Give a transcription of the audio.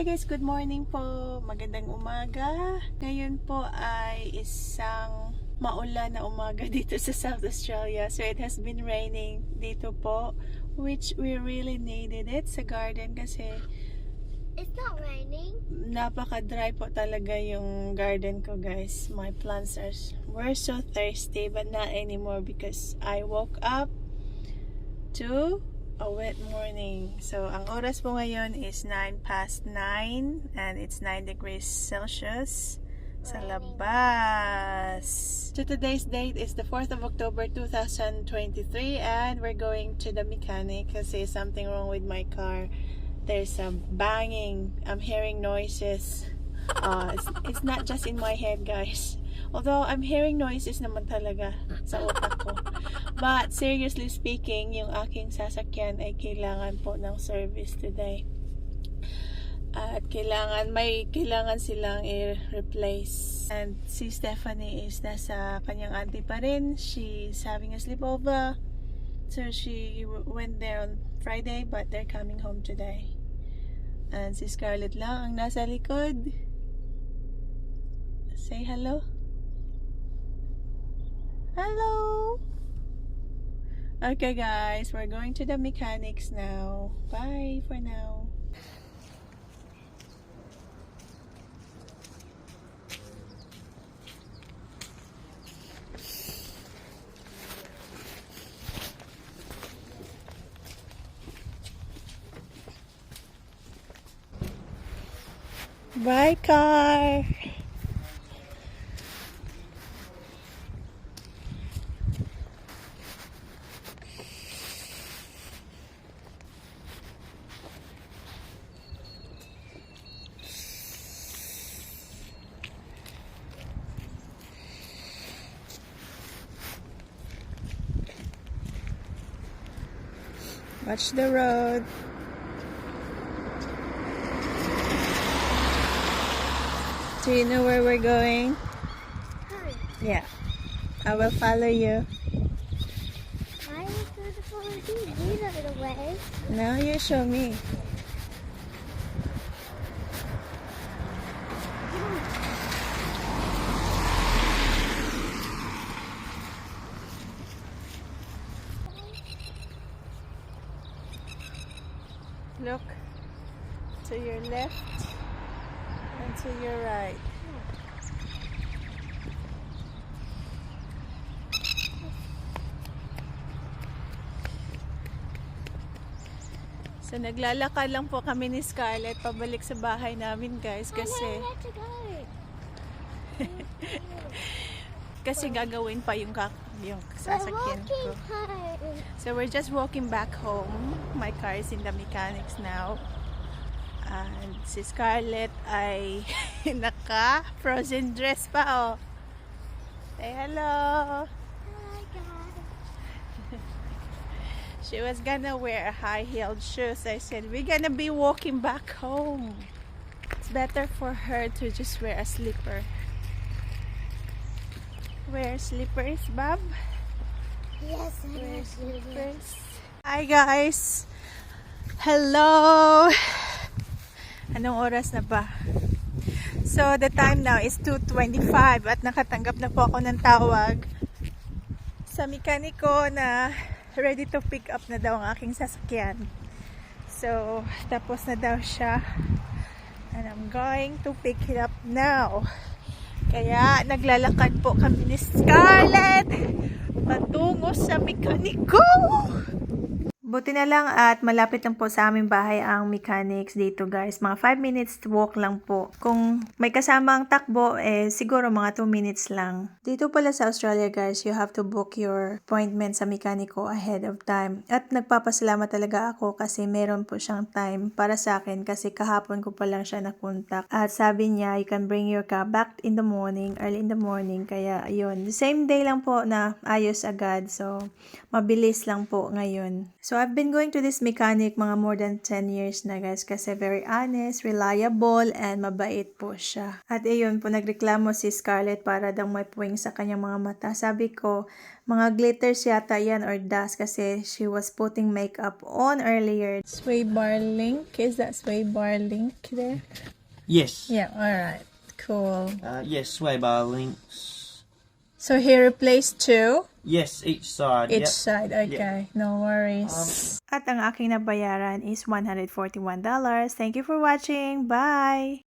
Hi guys, good morning po. Magandang umaga. Ngayon po ay isang maulan na umaga dito sa South Australia. So it has been raining dito po, which we really needed it sa garden kasi It's not raining. napaka-dry po talaga yung garden ko, guys. My plants were so thirsty, but not anymore because I woke up to a wet morning. So, ang oras po ngayon is 9:09 and it's 9 degrees Celsius sa labas. So, today's date is the 4th of October 2023 and we're going to the mechanic kasi something wrong with my car. There's a banging. I'm hearing noises. It's not just in my head, guys. Although I'm hearing noises naman talaga sa utak ko. But seriously speaking, yung aking sasakyan ay kailangan po ng service today. At kailangan silang i-replace. And si Stephanie is nasa kanyang auntie pa rin. She's having a sleepover. So she went there on Friday, but they're coming home today. And si Scarlett lang ang nasa likod. Say hello. Hello. Okay guys, we're going to the mechanics now. Bye for now. Bye, car. Watch the road. Do you know where we're going? Hi. Yeah. I will follow you. Why are you going to follow me? You know the way. Now you show me. Look to your left and to your right. So naglalakad lang po kami ni Scarlett pabalik sa bahay namin, guys, kasi kasi gagawin pa yung sasakyan ko. So we're just walking back home. My car is in the mechanics now. And si Scarlett ay naka-frozen dress pa, oh. Say hello. Hi guys. She was gonna wear high-heeled shoes. I said, we're gonna be walking back home. It's better for her to just wear a slipper. Wear slippers, Bob? Yes, I Wear know. slippers. Hi guys! Hello! Anong oras na ba? So, the time now is 2:25 at nakatanggap na po ako ng tawag sa mekaniko na ready to pick up na daw ang aking sasakyan. So, tapos na daw siya. And I'm going to pick it up now. Kaya, naglalakad po kami ni Scarlett patungo sa mekaniko. Buti na lang at malapit lang po sa aming bahay ang mechanics dito, guys. Mga 5 minutes walk lang po. Kung may kasamang takbo, siguro mga 2 minutes lang. Dito pala sa Australia, guys, you have to book your appointment sa mekaniko ahead of time. At nagpapasalamat talaga ako kasi meron po siyang time para sa akin kasi kahapon ko pa lang siya nakontak. At sabi niya, you can bring your car back in the morning, early in the morning. Kaya, yun. The same day lang po na ayos agad. So, mabilis lang po ngayon. So, I've been going to this mechanic mga more than 10 years na guys kasi very honest, reliable, and mabait po siya. At ayun po, nagreklamo si Scarlett para daw may puwing sa kanyang mga mata. Sabi ko, mga glitters yata yan or dust kasi she was putting makeup on earlier. Sway bar link, is that sway bar link there? Yes. Yeah, alright, cool. Yes, sway bar links. So he replaced two? Yes, each side. Each yep. side, okay. No worries. At ang aking nabayaran is $141. Thank you for watching. Bye!